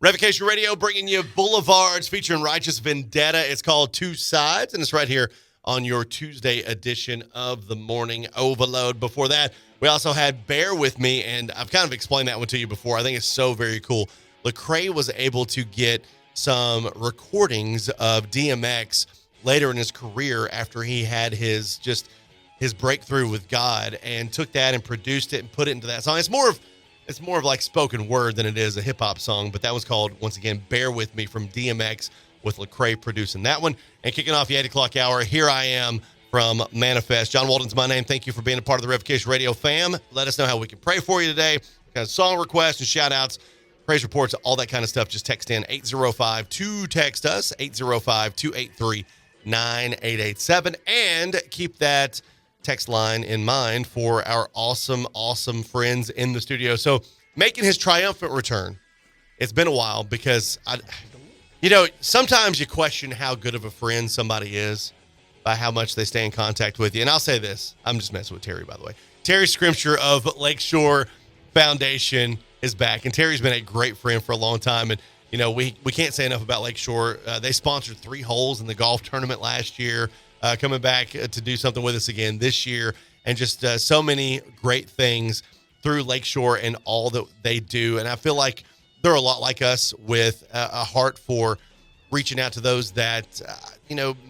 Revocation Radio bringing you Boulevards featuring Righteous Vendetta. It's called Two Sides, and it's right here on your Tuesday edition of the Morning Overload. Before that, we also had Bear With Me, and I've kind of explained that one to you before. I think it's so very cool. Lecrae was able to get some recordings of DMX later in his career after he had his breakthrough with God, and took that and produced it and put it into that song. It's more of like spoken word than it is a hip-hop song, but that was called, once again, Bear With Me from DMX, with Lecrae producing that one. And kicking off the 8 o'clock hour, Here I Am from Manifest. John Walden's my name. Thank you for being a part of the Revocation Radio fam. Let us know how we can pray for you today. Got song requests and shout-outs, praise reports, all that kind of stuff. Just text in 805-2-TEXT us, 805-283-9887, and keep that text line in mind for our awesome friends in the studio. So making his triumphant return. It's been a while because sometimes you question how good of a friend somebody is by how much they stay in contact with you. And I'll say this, I'm just messing with Terry, by the way. Terry Scrimshire of Lakeshore Foundation is back, and Terry's been a great friend for a long time. And we can't say enough about Lakeshore. They sponsored 3 holes in the golf tournament last year. Coming back to do something with us again this year, and just so many great things through Lakeshore and all that they do. And I feel like they're a lot like us, with a heart for reaching out to those that,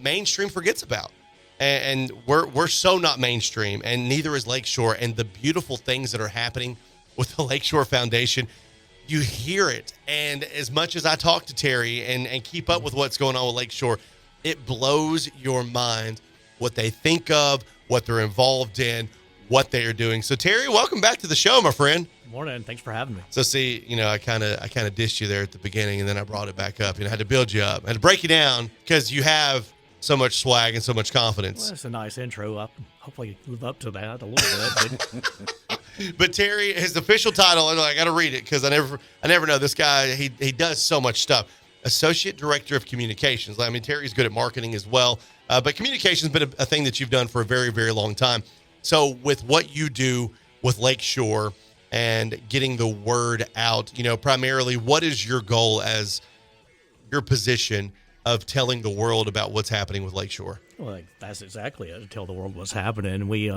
mainstream forgets about. And we're so not mainstream, and neither is Lakeshore. And the beautiful things that are happening with the Lakeshore Foundation, you hear it. And as much as I talk to Terry and keep up with what's going on with Lakeshore, it blows your mind what they think of, what they're involved in, what they are doing. So, Terry, welcome back to the show, my friend. Good morning. Thanks for having me. So, see, I kind of dissed you there at the beginning, and then I brought it back up. I had to build you up. I had to break you down because you have so much swag and so much confidence. Well, that's a nice intro. I'll hopefully live up to that a little bit. But Terry, his official title, and I got to read it because I never know. This guy, he does so much stuff. Associate Director of Communications. I mean, Terry's good at marketing as well, but communications has been a thing that you've done for a very, very long time. So with what you do with Lakeshore and getting the word out, primarily, what is your goal as your position of telling the world about what's happening with Lakeshore? Well, that's exactly it. To tell the world what's happening. We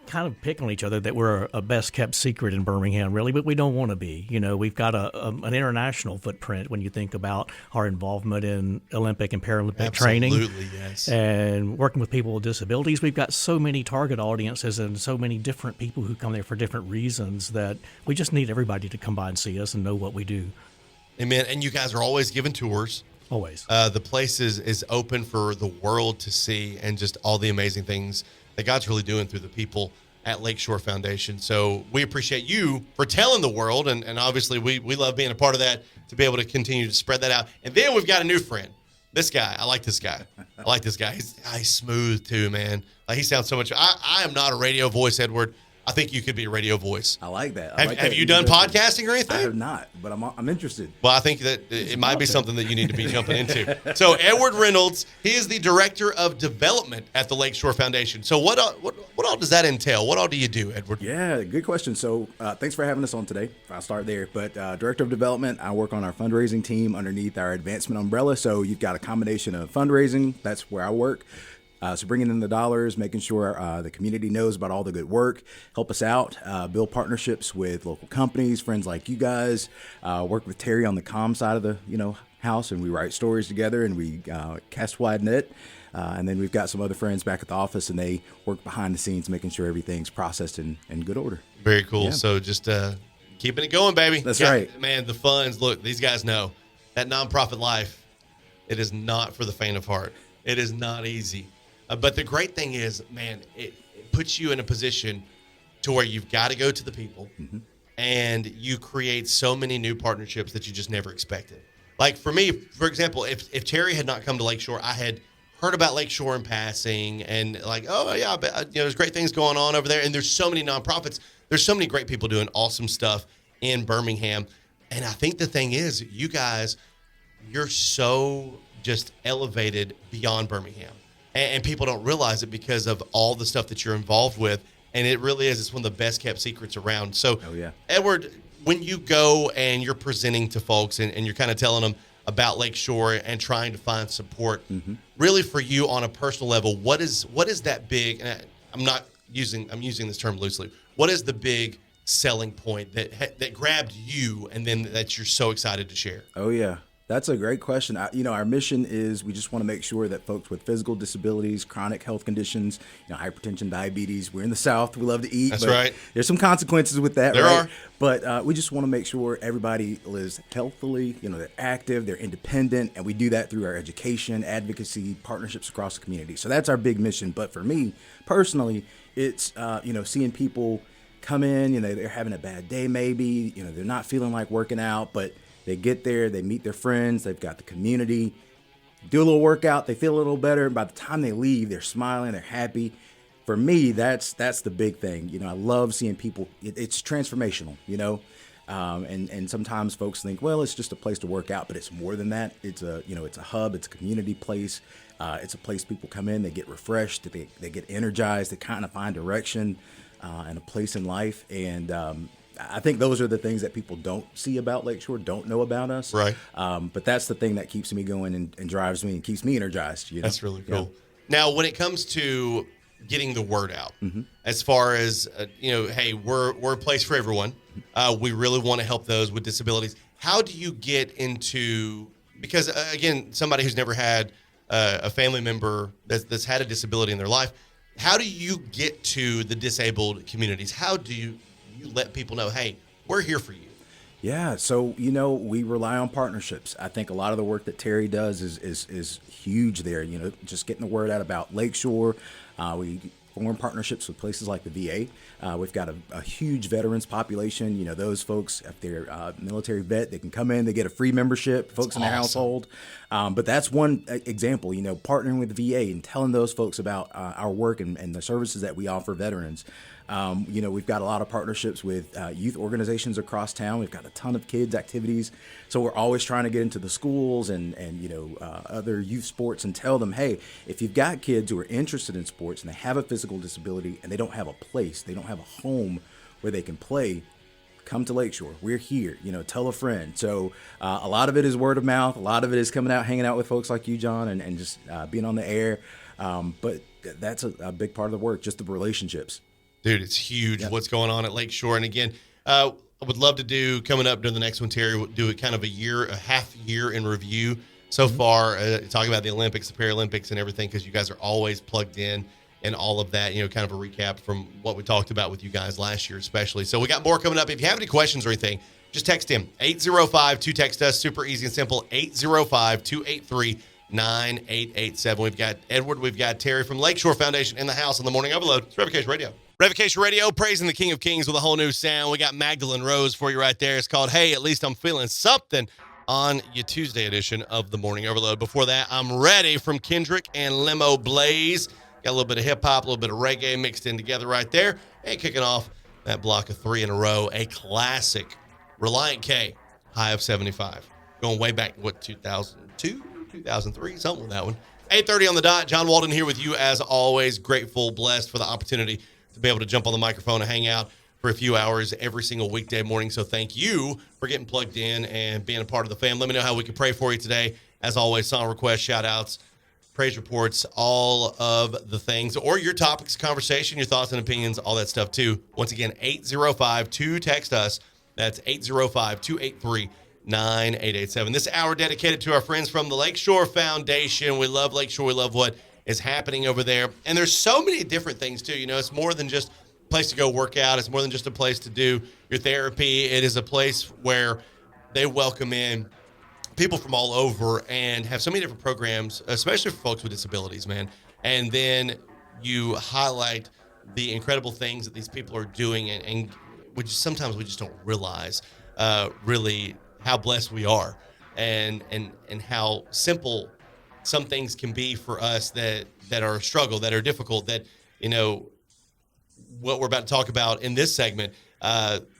kind of pick on each other that we're a best kept secret in Birmingham, really, but we don't want to be. We've got an international footprint when you think about our involvement in Olympic and Paralympic training. Absolutely, yes. And working with people with disabilities. We've got so many target audiences and so many different people who come there for different reasons that we just need everybody to come by and see us and know what we do. Amen. And you guys are always giving tours. Always. The place is open for the world to see, and just all the amazing things that God's really doing through the people at Lakeshore Foundation. So we appreciate you for telling the world, and obviously we love being a part of that, to be able to continue to spread that out. And then we've got a new friend. This guy, I like this guy. He's smooth too, man. He sounds so much. I am not a radio voice, Edward. I think you could be a radio voice. I like that. Have you done podcasting or anything? I have not, but I'm interested. Well, I think that it might be something that you need to be jumping into. So Edward Reynolds, he is the Director of Development at the Lakeshore Foundation. So what all does that entail? What all do you do, Edward? Yeah, good question. So thanks for having us on today. I'll start there. But Director of Development, I work on our fundraising team underneath our advancement umbrella. So you've got a combination of fundraising. That's where I work. So bringing in the dollars, making sure the community knows about all the good work, help us out, build partnerships with local companies, friends like you guys, work with Terry on the comm side of the house, and we write stories together, and we cast wide net. And then we've got some other friends back at the office, and they work behind the scenes, making sure everything's processed in good order. Very cool. Yeah. So just keeping it going, baby. That's right. Man, the funds, look, these guys know that nonprofit life, it is not for the faint of heart. It is not easy. But the great thing is, man, it puts you in a position to where you've got to go to the people, and you create so many new partnerships that you just never expected. Like for me, for example, if Terry had not come to Lakeshore, I had heard about Lakeshore in passing, and like, oh yeah, there's great things going on over there, and there's so many nonprofits. There's so many great people doing awesome stuff in Birmingham, and I think the thing is, you guys, you're so just elevated beyond Birmingham. And people don't realize it because of all the stuff that you're involved with. And it really is. It's one of the best kept secrets around. So, oh, yeah. Edward, when you go and you're presenting to folks and you're kind of telling them about Lakeshore and trying to find support, really for you on a personal level, what is that big? And I'm using this term loosely. What is the big selling point that grabbed you and then that you're so excited to share? Oh yeah. That's a great question. Our mission is we just want to make sure that folks with physical disabilities, chronic health conditions, hypertension, diabetes, we're in the South, we love to eat. That's but right. There's some consequences with that, There right? are. But we just want to make sure everybody lives healthily, they're active, they're independent, and we do that through our education, advocacy, partnerships across the community. So that's our big mission. But for me, personally, it's, seeing people come in, they're having a bad day maybe, they're not feeling like working out, but they get there, they meet their friends, they've got the community, do a little workout, they feel a little better. By the time they leave, they're smiling, they're happy. For me, that's the big thing. I love seeing people. It's transformational, and sometimes folks think, well, it's just a place to work out, but it's more than that. It's a hub, it's a community place. It's a place people come in, they get refreshed, they get energized, they kind of find direction and a place in life. And I think those are the things that people don't see about Lakeshore, don't know about us. Right. But that's the thing that keeps me going and drives me and keeps me energized. That's really cool. Yeah. Now, when it comes to getting the word out, as far as, hey, we're a place for everyone. We really want to help those with disabilities. How do you get into, because again, somebody who's never had a family member that's had a disability in their life, how do you get to the disabled communities? How do you let people know, hey, we're here for you? Yeah, so we rely on partnerships. I think a lot of the work that Terry does is huge there. Just getting the word out about Lakeshore. We form partnerships with places like the VA. We've got a huge veterans population. Those folks, if they're military vet, they can come in, they get a free membership, folks in their household. But that's one example, partnering with the VA and telling those folks about our work and the services that we offer veterans. We've got a lot of partnerships with youth organizations across town. We've got a ton of kids activities. So we're always trying to get into the schools and other youth sports and tell them, hey, if you've got kids who are interested in sports and they have a physical disability and they don't have a place, they don't have a home where they can play, come to Lakeshore. We're here, tell a friend. So a lot of it is word of mouth. A lot of it is coming out, hanging out with folks like you, John, and just being on the air. But that's a big part of the work, just the relationships. Dude, it's huge what's going on at Lakeshore. And again, I would love to do, coming up during the next one, Terry, we'll do a kind of a half year in review so far, talking about the Olympics, the Paralympics, and everything, because you guys are always plugged in and all of that, kind of a recap from what we talked about with you guys last year especially. So we got more coming up. If you have any questions or anything, just text him, 805-2-TEXT us, super easy and simple, 805-283-9887. We've got Edward, we've got Terry from Lakeshore Foundation in the house on the Morning Overload. It's Revocation Radio. Revocation Radio, praising the King of Kings with a whole new sound. We got Magdalene Rose for you right there. It's called Hey, At Least I'm Feeling Something on your Tuesday edition of the Morning Overload. Before that, I'm Ready from Kendrick and Limo Blaze. Got a little bit of hip-hop, a little bit of reggae mixed in together right there. And kicking off that block of 3 in a row, a classic, Reliant K, High of 75. Going way back, 2002, 2003, something with that one. 8:30 on the dot. John Walden here with you as always. Grateful, blessed for the opportunity to be able to jump on the microphone and hang out for a few hours every single weekday morning. So thank you for getting plugged in and being a part of the fam. Let me know how we can pray for you today. As always, song requests, shout outs, praise reports, all of the things, or your topics of conversation, your thoughts and opinions, all that stuff too. Once again, 805-2-TEXT us. That's 805-283-9887. This hour dedicated to our friends from the Lakeshore Foundation. We love Lakeshore. We love what is happening over there. And there's so many different things too. It's more than just a place to go work out. It's more than just a place to do your therapy. It is a place where they welcome in people from all over and have so many different programs, especially for folks with disabilities, man. And then you highlight the incredible things that these people are doing, and sometimes we just don't realize really how blessed we are, and how simple some things can be for us that are a struggle, that are difficult, that, what we're about to talk about in this segment,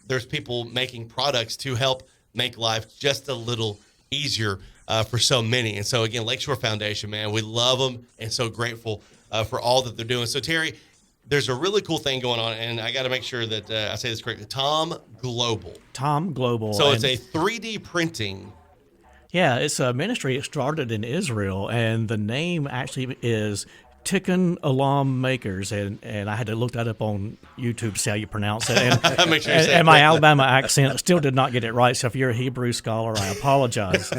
there's people making products to help make life just a little easier for so many. And so again, Lakeshore Foundation, man, we love them and so grateful for all that they're doing. So Terry, there's a really cool thing going on, and I got to make sure that I say this correctly. Tom Global. So it's a 3D printing. Yeah, it's a ministry. It started in Israel, and the name actually is Tikkun Olam Makers, and I had to look that up on YouTube to see how you pronounce it. And, Make sure you say and my Alabama accent still did not get it right, so if you're a Hebrew scholar, I apologize.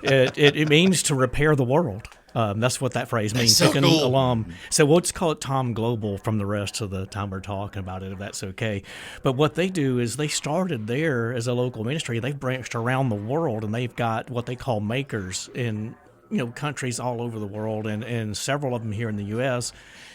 It means to repair the world. That's what that phrase means. That's so Tikkun cool. Olam. So we'll just call it Tom Global from the rest of the time we're talking about it, if that's okay. But what they do is they started there as a local ministry. They've branched around the world, and they've got what they call makers in countries all over the world, and several of them here in the U.S.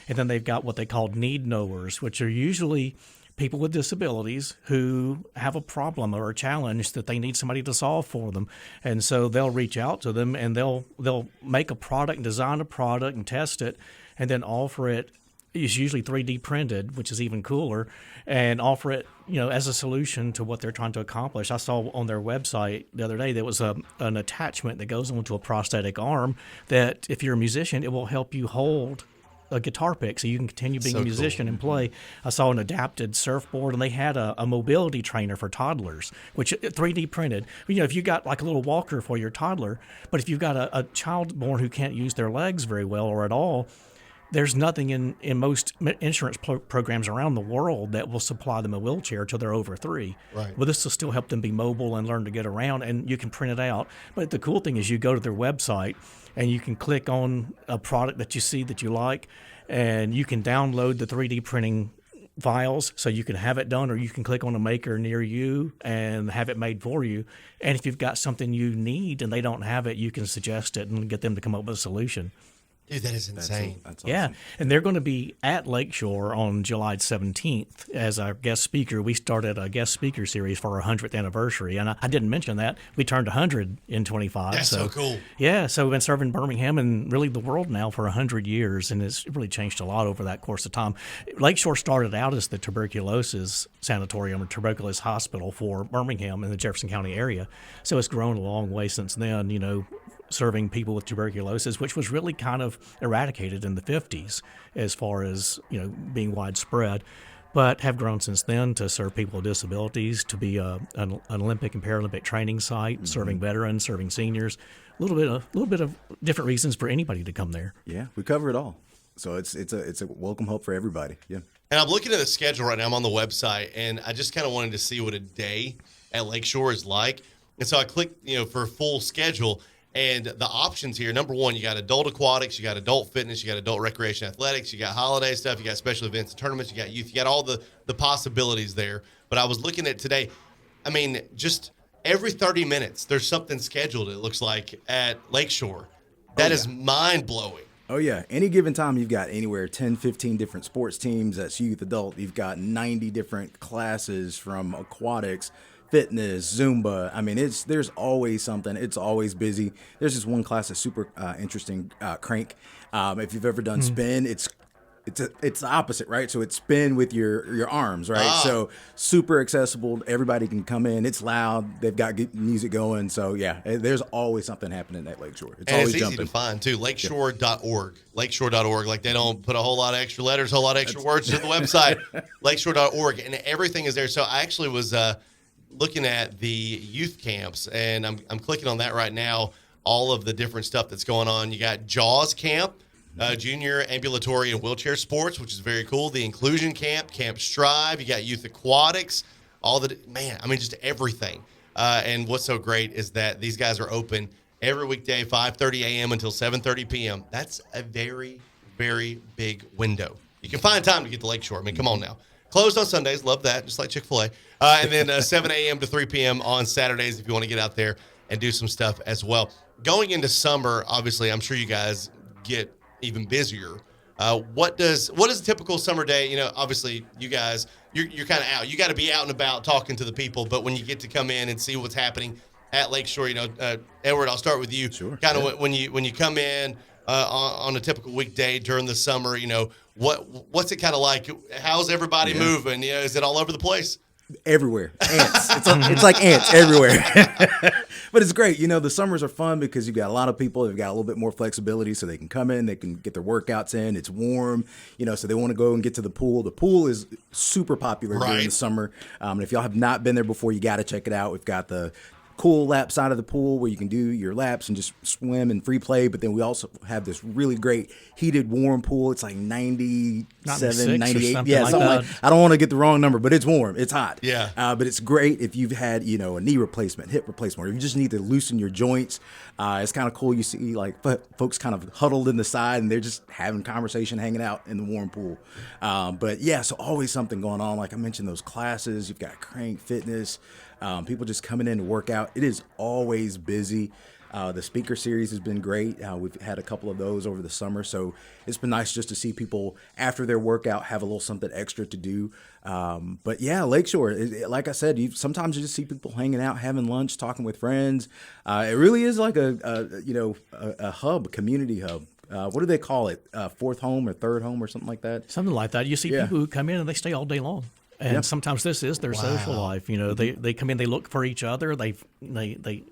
And then they've got what they call need knowers, which are usually people with disabilities who have a problem or a challenge that they need somebody to solve for them. And so they'll reach out to them, and they'll make a product and design a product and test it, and then offer it. It's usually 3D printed, which is even cooler, and offer it, as a solution to what they're trying to accomplish. I saw on their website the other day there was an attachment that goes onto a prosthetic arm that, if you're a musician, it will help you hold a guitar pick so you can continue being a musician and play. I saw an adapted surfboard, and they had a mobility trainer for toddlers, which 3D printed. If you got like a little walker for your toddler, but if you've got a child born who can't use their legs very well or at all, there's nothing in most insurance programs around the world that will supply them a wheelchair till they're over 3. Right. Well, this will still help them be mobile and learn to get around, and you can print it out. But the cool thing is you go to their website, and you can click on a product that you see that you like, and you can download the 3D printing files so you can have it done, or you can click on a maker near you and have it made for you. And if you've got something you need and they don't have it, you can suggest it and get them to come up with a solution. Dude, that is insane. That's awesome. Yeah, and they're going to be at Lakeshore on July 17th as our guest speaker. We started a guest speaker series for our 100th anniversary, and I didn't mention that. We turned 100 in 25. That's so cool. Yeah, so we've been serving Birmingham and really the world now for 100 years, and it's really changed a lot over that course of time. Lakeshore started out as the tuberculosis sanatorium or tuberculosis hospital for Birmingham in the Jefferson County area, so it's grown a long way since then, serving people with tuberculosis, which was really kind of eradicated in the 50s as far as, being widespread, but have grown since then to serve people with disabilities, to be an Olympic and Paralympic training site, serving veterans, serving seniors, a little bit of different reasons for anybody to come there. Yeah, we cover it all. So it's a welcome hope for everybody. Yeah. And I'm looking at the schedule right now. I'm on the website, and I just kind of wanted to see what a day at Lakeshore is like. And so I clicked, for a full schedule. And the options here, number one, you got adult aquatics, you got adult fitness, you got adult recreation athletics, you got holiday stuff, you got special events and tournaments, you got youth, you got all the possibilities there. But I was looking at today, just every 30 minutes, there's something scheduled, it looks like, at Lakeshore. That is mind-blowing. Oh, yeah. Any given time, you've got anywhere 10, 15 different sports teams. That's youth, adult. You've got 90 different classes from aquatics, fitness, Zumba. There's always something. It's always busy. There's this one class that's super interesting, crank. If you've ever done spin, it's the opposite, right? So it's spin with your arms, right? So super accessible. Everybody can come in. It's loud. They've got good music going. So yeah, there's always something happening at Lakeshore. It's always easy jumping. to find too. Lakeshore.org. Lakeshore.org. Like they don't put a whole lot of extra letters, a whole lot of extra words to the website. Lakeshore.org, and everything is there. So I actually was looking at the youth camps, and I'm clicking on that right now, all of the different stuff that's going on. You got JAWS Camp, Junior Ambulatory and Wheelchair Sports, which is very cool. The Inclusion Camp, Camp Strive. You got Youth Aquatics, just everything. And what's so great is that these guys are open every weekday, 5:30 a.m. until 7:30 p.m. That's a very, very big window. You can find time to get to Lakeshore. Come on now. Closed on Sundays. Love that. Just like Chick-fil-A. And then 7 a.m. to 3 p.m. on Saturdays if you want to get out there and do some stuff as well. Going into summer, obviously, I'm sure you guys get even busier. What is a typical summer day? Obviously, you guys, you're kind of out. You got to be out and about talking to the people. But when you get to come in and see what's happening at Lakeshore, Edward, I'll start with you. Sure. Kind of when you come in on a typical weekday during the summer, what's it kind of like? How's everybody moving? Is it all over the place? everywhere. Ants. It's like ants everywhere. But it's great. The summers are fun because you've got a lot of people. They've got a little bit more flexibility, so they can come in, they can get their workouts in. It's warm, so they want to go and get to the pool. The pool is super popular during the summer. And if y'all have not been there before, you got to check it out. We've got the cool lap side of the pool where you can do your laps and just swim and free play. But then we also have this really great heated, warm pool. It's like 97, 98. Yeah, something like I don't want to get the wrong number, but it's warm. It's hot. Yeah. But it's great if you've had, a knee replacement, hip replacement, or you just need to loosen your joints. It's kind of cool. You see like folks kind of huddled in the side and they're just having conversation, hanging out in the warm pool. But yeah, so always something going on. Like I mentioned, those classes, you've got Crank Fitness, people just coming in to work out. It is always busy. The speaker series has been great. We've had a couple of those over the summer, so it's been nice just to see people after their workout have a little something extra to do. But yeah, Lakeshore, like I said, sometimes you just see people hanging out, having lunch, talking with friends. It really is like a hub, community hub. What do they call it? Fourth home or third home or something like that? Something like that. You see people who come in and they stay all day long. And sometimes this is their social life. They come in, they look for each other, they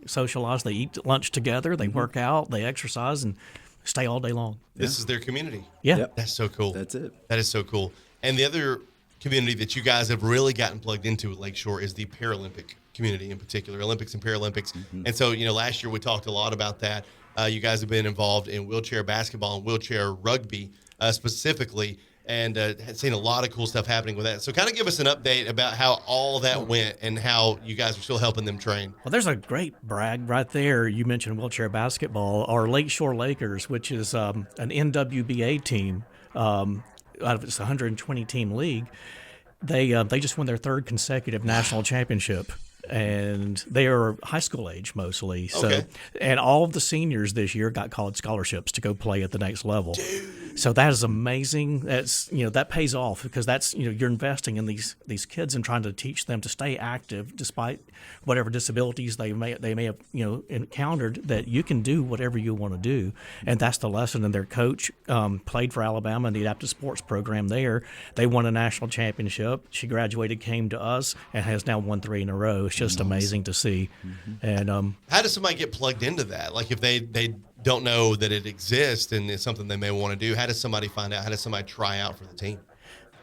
socialize, they eat lunch together, they work out, they exercise, and stay all day long. This is their community. Yeah. Yep. That's so cool. That's it. That is so cool. And the other community that you guys have really gotten plugged into at Lakeshore is the Paralympic community in particular, Olympics and Paralympics. And so, last year we talked a lot about that. You guys have been involved in wheelchair basketball and wheelchair rugby specifically. And had seen a lot of cool stuff happening with that. So kind of give us an update about how all that went and how you guys are still helping them train. Well, there's a great brag right there. You mentioned wheelchair basketball. Our Lakeshore Lakers, which is an NWBA team, out of its 120-team league, they just won their third consecutive national championship. And they are high school age mostly. So, and all of the seniors this year got college scholarships to go play at the next level. Dude. So that is amazing. That's that pays off because that's you're investing in these kids and trying to teach them to stay active despite whatever disabilities they may have encountered. That you can do whatever you want to do, and that's the lesson. And their coach played for Alabama in the adaptive sports program there. They won a national championship. She graduated, came to us, and has now won 3 in a row. It's just amazing to see. And how does somebody get plugged into that? Like if they don't know that it exists and it's something they may want to do, how does somebody find out? How does somebody try out for the team?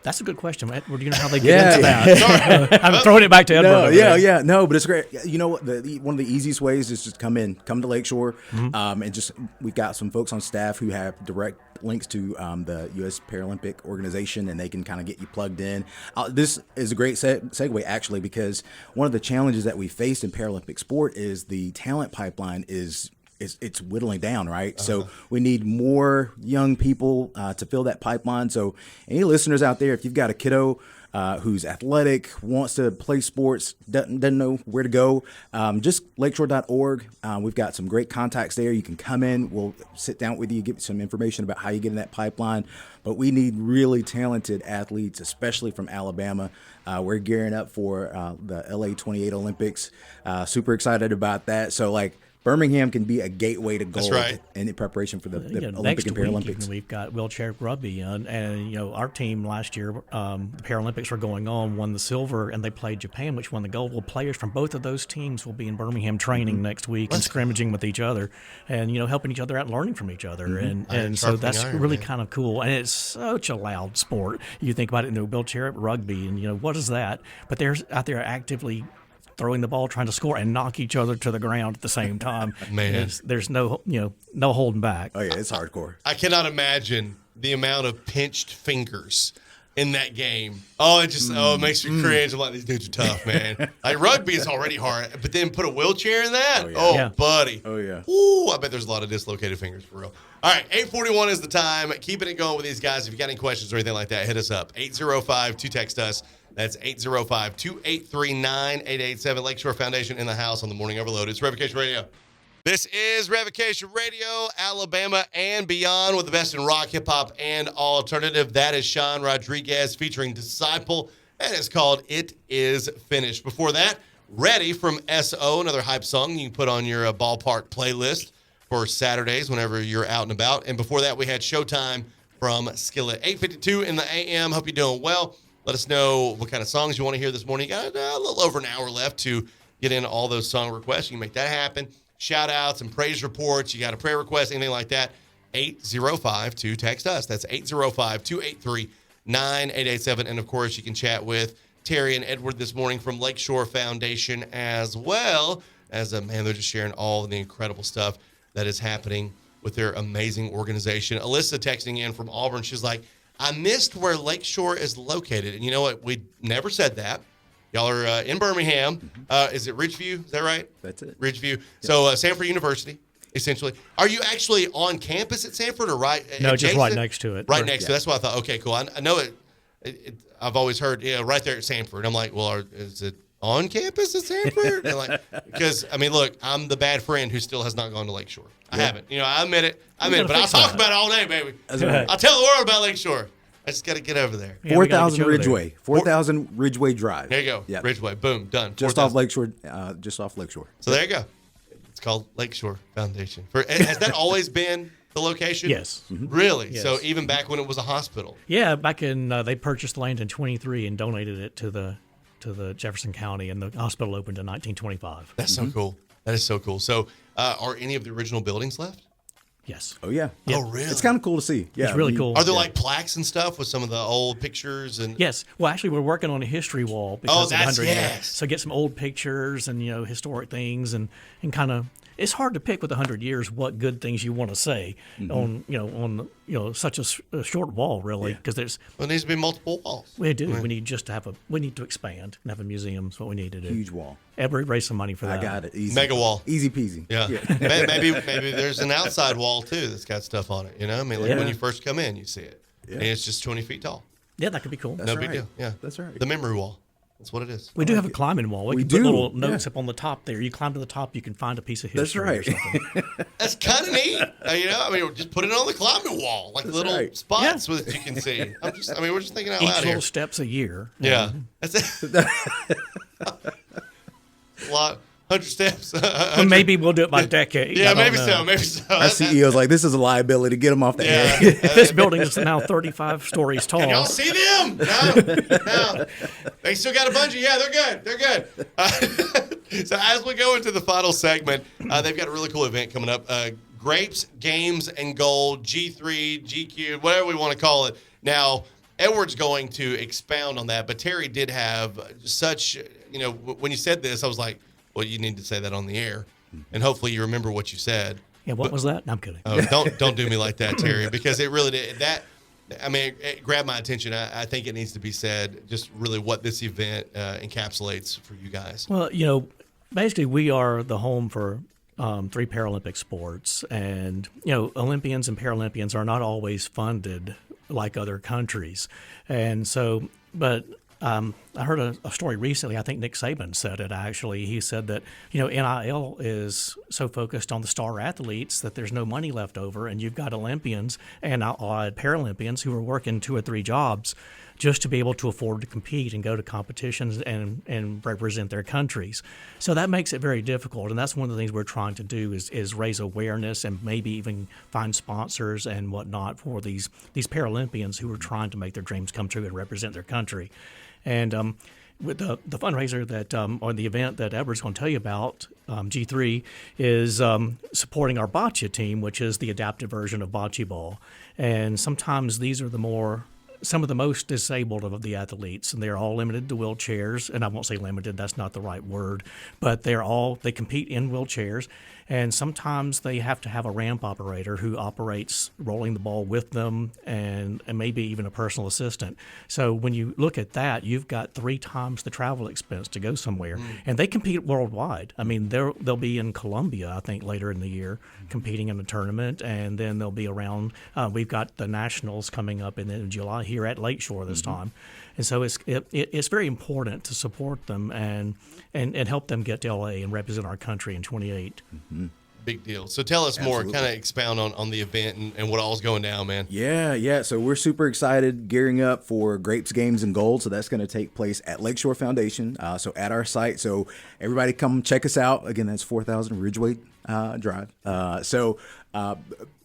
That's a good question, Edward. Do you know how they get into that? I'm throwing it back to Edward. No, but it's great. You know what? One of the easiest ways is just come to Lakeshore, and just we've got some folks on staff who have direct links to the U.S. Paralympic organization, and they can kind of get you plugged in. This is a great segue, actually, because one of the challenges that we faced in Paralympic sport is the talent pipeline is it's whittling down, right? So we need more young people to fill that pipeline. So any listeners out there, if you've got a kiddo who's athletic, wants to play sports, doesn't know where to go, just lakeshore.org. We've got some great contacts there. You can come in. We'll sit down with you, give you some information about how you get in that pipeline. But we need really talented athletes, especially from Alabama. We're gearing up for the LA 28 Olympics. Super excited about that. So, Birmingham can be a gateway to gold in preparation for the Olympic and Paralympics. We've got wheelchair rugby, and our team last year, the Paralympics were going on, won the silver, and they played Japan, which won the gold. Well, players from both of those teams will be in Birmingham training next week and scrimmaging with each other, and helping each other out, learning from each other, and so that's really kind of cool. And it's such a loud sport. You think about it in the wheelchair rugby, and what is that? But they're out there actively throwing the ball, trying to score, and knock each other to the ground at the same time. Man, there's no holding back. Oh yeah, it's hardcore. I cannot imagine the amount of pinched fingers in that game. Oh, it makes you cringe. I'm like, these dudes are tough, man. Rugby is already hard, but then put a wheelchair in that? Buddy. Oh yeah. Ooh, I bet there's a lot of dislocated fingers for real. All right, 8:41 is the time. Keeping it going with these guys. If you got any questions or anything like that, hit us up. 805 to text us. That's 805-283-9887. Lakeshore Foundation in the house on the Morning Overload. It's Revocation Radio. This is Revocation Radio, Alabama and beyond, with the best in rock, hip-hop, and alternative. That is Sean Rodriguez featuring Disciple, and it's called It Is Finished. Before that, Ready from S.O., another hype song you can put on your ballpark playlist for Saturdays whenever you're out and about. And before that, we had Showtime from Skillet. 8:52 in the a.m. Hope you're doing well. Let us know what kind of songs you want to hear this morning. You got a little over an hour left to get in all those song requests. You can make that happen. Shout outs and praise reports. You got a prayer request, anything like that. 805 to text us. That's 805-283-9887. And of course, you can chat with Terry and Edward this morning from Lakeshore Foundation, as well as they're just sharing all the incredible stuff that is happening with their amazing organization. Alyssa texting in from Auburn. She's like, I missed where Lakeshore is located. And you know what? We never said that. Y'all are in Birmingham. Is it Ridgeview? Is that right? That's it. Ridgeview. Yep. So Sanford University, essentially. Are you actually on campus at Sanford or right? No, adjacent? just right next to it. Right next to it. That's what I thought. Okay, cool. I know it. I've always heard, right there at Sanford. I'm like, well, is it on campus at Sanford? And like, because I mean, look, I'm the bad friend who still has not gone to Lakeshore. I haven't. I admit it. But I'll talk about it all day, baby. Right. I'll tell the world about Lakeshore. I just got to get over there. Yeah, 4,000 Ridgeway. 4,000 Ridgeway Drive. There you go. Yep. Ridgeway. Boom. Done. Just 4,000. off Lakeshore. Just off Lakeshore. So there you go. It's called Lakeshore Foundation. Has that always been the location? Yes. Really? Yes. So even back when it was a hospital? Yeah, back in they purchased land in 23 and donated it to the Jefferson County, and the hospital opened in 1925. That's so cool. That is so cool. So are any of the original buildings left? Yes. Oh, yeah. Oh, really? It's kind of cool to see. Yeah, It's really cool. Are there like plaques and stuff with some of the old pictures? And Yes. Well, actually, we're working on a history wall because of the 100 years. yes. So get some old pictures and historic things and kind of. It's hard to pick with 100 years what good things you want to say on such a short wall, really, because there's. Well, there needs to be multiple walls. We do. We need just to have we need to expand and have a museum. That's what we need to do. Huge wall. Edward, raise some money for that. I got it. Easy. Mega wall. Easy peasy. Yeah. maybe there's an outside wall too that's got stuff on it. I mean, like when you first come in, you see it, and it's just 20 feet tall. Yeah, that could be cool. No big deal. Yeah, That's right. The memory wall. That's what it is. We do have a climbing wall. We can do, put little notes up on the top there. You climb to the top, you can find a piece of history. That's right. Or something. That's kind of neat. I mean, just put it on the climbing wall, like That's little right. spots that you can see. We're just thinking out Each loud little here. steps a year. Yeah, that's it. A lot, 100 steps. Well, maybe we'll do it by decade. Yeah, I don't maybe know. so. Our CEO's like, this is a liability. Get them off the air. This building is now 35 stories tall. Can y'all see them? No. They still got a bungee. Yeah, they're good. So as we go into the final segment, they've got a really cool event coming up. Grapes, Games, and Gold, G3, GQ, whatever we want to call it. Now, Edward's going to expound on that, but Terry did have such, when you said this, I was like, well, you need to say that on the air, and hopefully you remember what you said. Yeah, what was that? No, I'm kidding. Oh, don't do me like that, Terry, because it really did that. I mean, it grabbed my attention. I think it needs to be said, just really what this event encapsulates for you guys. Well, basically we are the home for 3 Paralympic sports, and Olympians and Paralympians are not always funded like other countries, and so, but. I heard a story recently. I think Nick Saban said it, actually. He said that, NIL is so focused on the star athletes that there's no money left over, and you've got Olympians and Paralympians who are working 2 or 3 jobs just to be able to afford to compete and go to competitions and represent their countries. So that makes it very difficult, and that's one of the things we're trying to do is raise awareness and maybe even find sponsors and whatnot for these Paralympians who are trying to make their dreams come true and represent their country. And with the fundraiser that or the event that Edward's going to tell you about, G3 is supporting our boccia team, which is the adaptive version of bocce ball. And sometimes these are some of the most disabled of the athletes, and they're all limited to wheelchairs. And I won't say limited, that's not the right word, but they compete in wheelchairs. And sometimes they have to have a ramp operator who operates rolling the ball with them and maybe even a personal assistant. So when you look at that, you've got 3 times the travel expense to go somewhere. And they compete worldwide. I mean, they'll be in Colombia, I think, later in the year competing in a tournament. And then they'll be around. We've got the Nationals coming up in July here at Lakeshore this time. And so it's very important to support them and help them get to LA and represent our country in 28. Big deal. So tell us more, kind of expound on the event and what all's going down, man. Yeah. So we're super excited, gearing up for Grapes, Games, and Gold. So that's going to take place at Lakeshore Foundation. So at our site. So everybody come check us out. Again, that's 4000 Ridgeway Drive.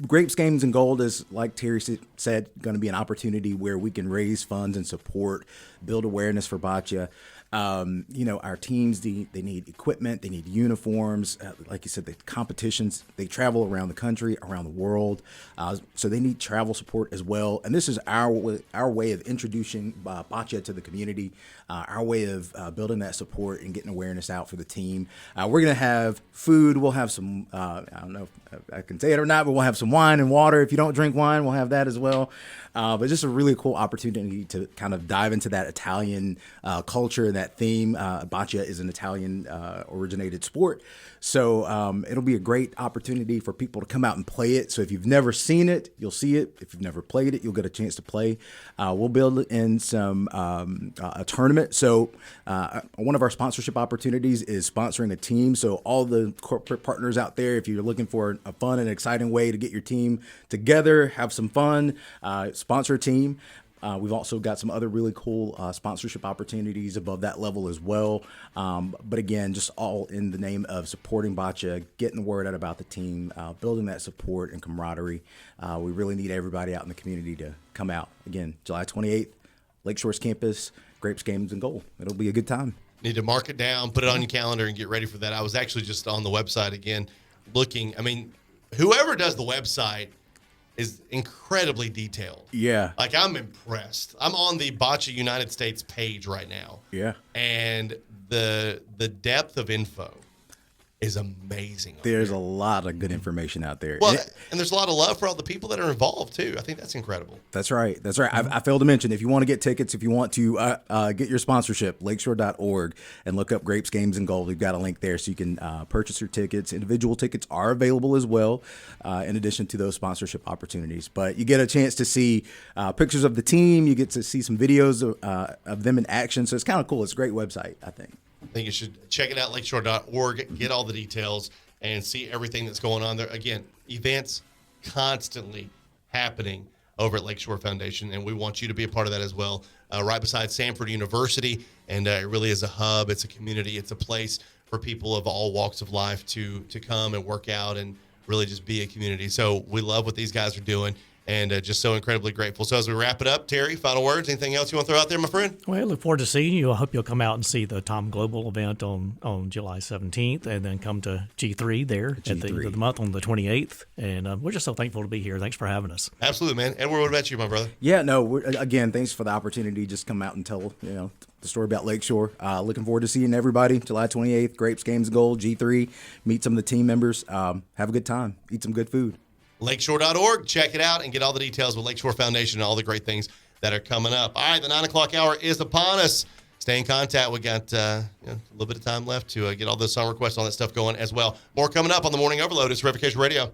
Grapes, Games, and Gold is, like Terry said, going to be an opportunity where we can raise funds and support, build awareness for boccia. Our teams, they need equipment, they need uniforms. Like you said, the competitions, they travel around the country, around the world. So they need travel support as well. And this is our way of introducing boccia to the community, our way of building that support and getting awareness out for the team. We're going to have food. We'll have some, I don't know if I can say it or not, but we'll have some wine and water. If you don't drink wine, we'll have that as well. But just a really cool opportunity to kind of dive into that Italian culture and that theme. Boccia is an Italian originated sport. So it'll be a great opportunity for people to come out and play it. So if you've never seen it, you'll see it. If you've never played it, you'll get a chance to play. We'll build in some a tournament. So one of our sponsorship opportunities is sponsoring a team. So all the corporate partners out there, if you're looking for a fun and exciting way to get your team together, have some fun, sponsor a team. We've also got some other really cool sponsorship opportunities above that level as well. But again, just all in the name of supporting boccia, getting the word out about the team, building that support and camaraderie. We really need everybody out in the community to come out. Again, July 28th, Lakeshore's campus, Grapes, Games, and Gold. It'll be a good time. Need to mark it down, put it on your calendar, and get ready for that. I was actually just on the website again looking. I mean, whoever does the website is incredibly detailed. Yeah. Like, I'm impressed. I'm on the Boccia United States page right now. Yeah. And the depth of info is amazing. There's a lot of good information out there. Well, and there's a lot of love for all the people that are involved, too. I think that's incredible. That's right. I failed to mention, if you want to get tickets, if you want to get your sponsorship, lakeshore.org, and look up Grapes, Games, and Gold. We've got a link there so you can purchase your tickets. Individual tickets are available as well, in addition to those sponsorship opportunities. But you get a chance to see pictures of the team. You get to see some videos of them in action. So it's kind of cool. It's a great website, I think. I think you should check it out, lakeshore.org, get all the details, and see everything that's going on there. Again, events constantly happening over at Lakeshore Foundation, and we want you to be a part of that as well. Right beside Samford University, and it really is a hub. It's a community. It's a place for people of all walks of life to come and work out and really just be a community. So we love what these guys are doing. And just so incredibly grateful. So as we wrap it up, Terry, final words, anything else you want to throw out there, my friend? Well, I look forward to seeing you. I hope you'll come out and see the Tom Global event on July 17th, and then come to G3 there at the end of the month on the 28th. And we're just so thankful to be here. Thanks for having us. Absolutely, man. Edward, what about you, my brother? Yeah, no, again, thanks for the opportunity to just come out and tell, the story about Lakeshore. Looking forward to seeing everybody July 28th, Grapes, Games, Gold, G3, meet some of the team members. Have a good time. Eat some good food. Lakeshore.org. Check it out and get all the details with Lakeshore Foundation and all the great things that are coming up. All right, the 9 o'clock hour is upon us. Stay in contact. We got a little bit of time left to get all those song requests, all that stuff going as well. More coming up on the Morning Overload. It's Revocation Radio.